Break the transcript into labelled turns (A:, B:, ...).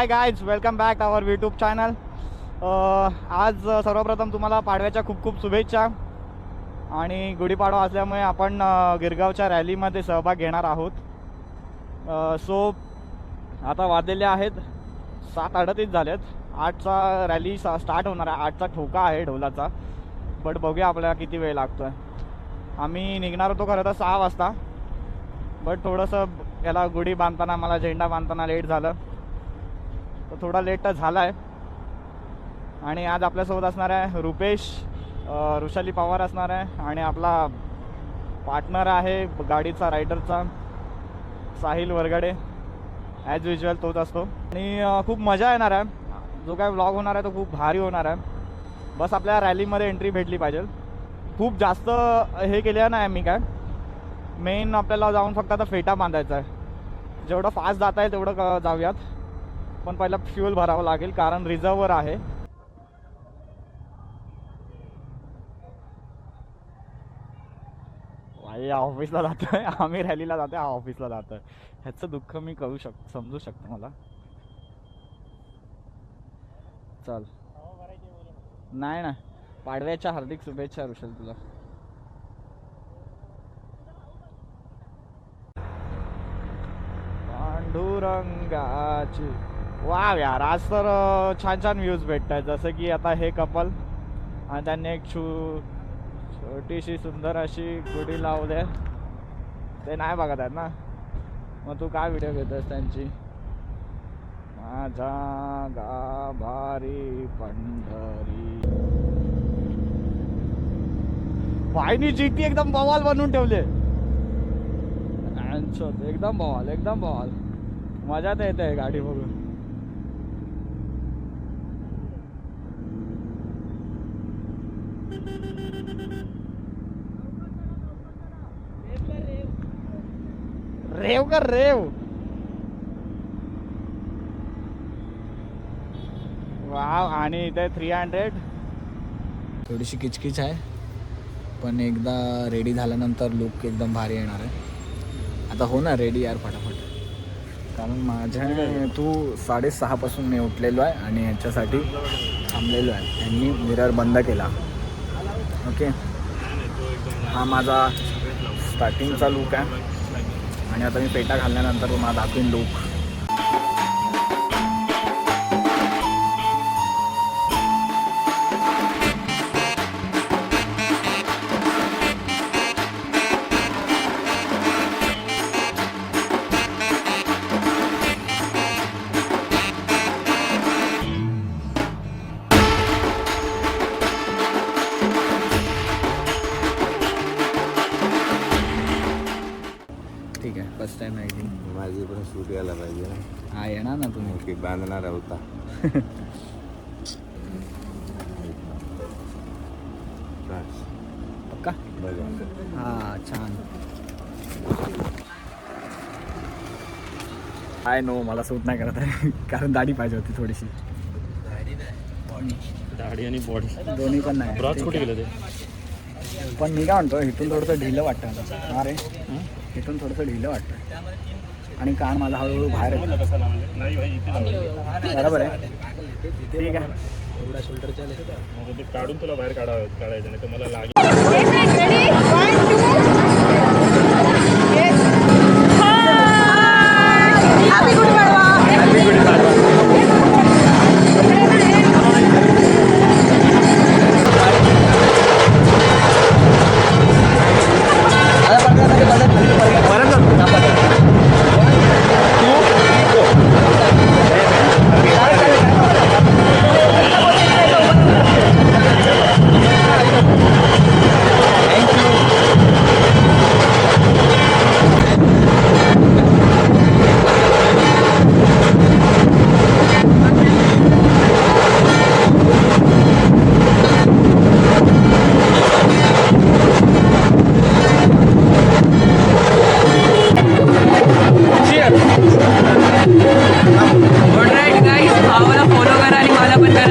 A: High guys, welcome back to our YouTube channel. आज सर्वप्रथम तुम्हाला पाडव्याच्या खूप खूप शुभेच्छा. आणि गुढीपाडवा असल्यामुळे आपण गिरगावच्या रॅलीमध्ये सहभाग घेणार आहोत. सो आता वाजलेले आहेत 7:38 झालेत. 8चा रॅली स्टार्ट होणार आहे. 8चा ठोका आहे ढोलाचा. बट बघूया आपल्याला किती वेळ लागतो आहे. आम्ही निघणार होतो खरं तर 6 वाजता, बट थोडंसं याला गुढी बांधताना, मला झेंडा बांधताना लेट झालं, तर थोडा लेट तर झाला आहे. आणि आज आपल्यासोबत असणार आहे रुपेश, ऋषाली पवार असणार आहे, आणि आपला पार्टनर आहे गाडीचा, रायडरचा, साहिल वरगडे. ॲज युजल तोच असतो. आणि खूप मजा येणार आहे. जो काय व्लॉग होणार आहे तो खूप भारी होणार आहे. बस आपल्या रॅलीमध्ये एंट्री भेटली पाहिजे. खूप जास्त हे केलं नाही मी काय. मेन आपल्याला जाऊन फक्त आता फेटा बांधायचा आहे. जेवढं फास्ट जाता येईल तेवढं जाऊयात. पण पहिला फ्यूल भरावं लागेल कारण रिझर्ववर आहे. भाई ऑफिसला जातो आहे, आम्ही रॅलीला जातो आहे, हा ऑफिसला जातो आहे. ह्याचं दुःख मी समजू शकतो मला. चल नाही ना, पाडव्याच्या हार्दिक शुभेच्छा ऋषल तुला. पांडुरंगाची वाव यार, आज तर छान छान व्ह्यूज भेटत आहेत. जसं की आता हे कपल आणि त्यांनी एक छोटीशी सुंदर अशी गुढी लावली. ते नाही बघत आहेत ना, मग तू काय व्हिडिओ घेतोस त्यांची. माझा गाभारी पंढरी, भाईनी जीटी एकदम बवाल बनवून ठेवले. एकदम बवाल, एकदम बवाल. मजा तर येते गाडी बघून. रेव कर रेव. वाव. आणि इथे 300.
B: थोडीशी किचकिच आहे, पण एकदा रेडी झाल्यानंतर लुक एकदम भारी येणार आहे. आता हो ना रेडी यार फटाफट, कारण माझ्या तू 6:30 पासून मी उठलेलो आहे आणि ह्याच्यासाठी थांबलेलो आहे. त्यांनी मिरर बंद केला. ओके, हा माझा स्टार्टिंगचा लुक आहे. आणि आता मी पेटा घालल्यानंतर मला दाखवीन लुक. ठीक आहे, फर्स्ट टाइम रायडिंग.
C: माझी पण सूट यायला पाहिजे ना.
B: हा येणार ना तुम्ही.
C: ओके, बांधणार होता.
B: पक्का. हा छान. आय नो मला सूट नाही करत आहे कारण दाढी पाहिजे होती थोडीशी.
D: दाढी आणि बॉडी
B: दोन्ही पण नाही.
D: ब्रॉच कुठे गेलं ते.
B: पण मी काय म्हणतो, इथून थोडंसं ढिलं वाटतं आता. हा रे, इथून थोडंसं ढिलं वाटतं. आणि कान माझा हळूहळू बाहेर येतो. बरोबर आहे, ठीक आहे. एवढा शोल्डर
D: काढून तुला बाहेर काढायचं नाही तर मला लागेल.
E: भावाला फॉलो करा आणि मला पण करा.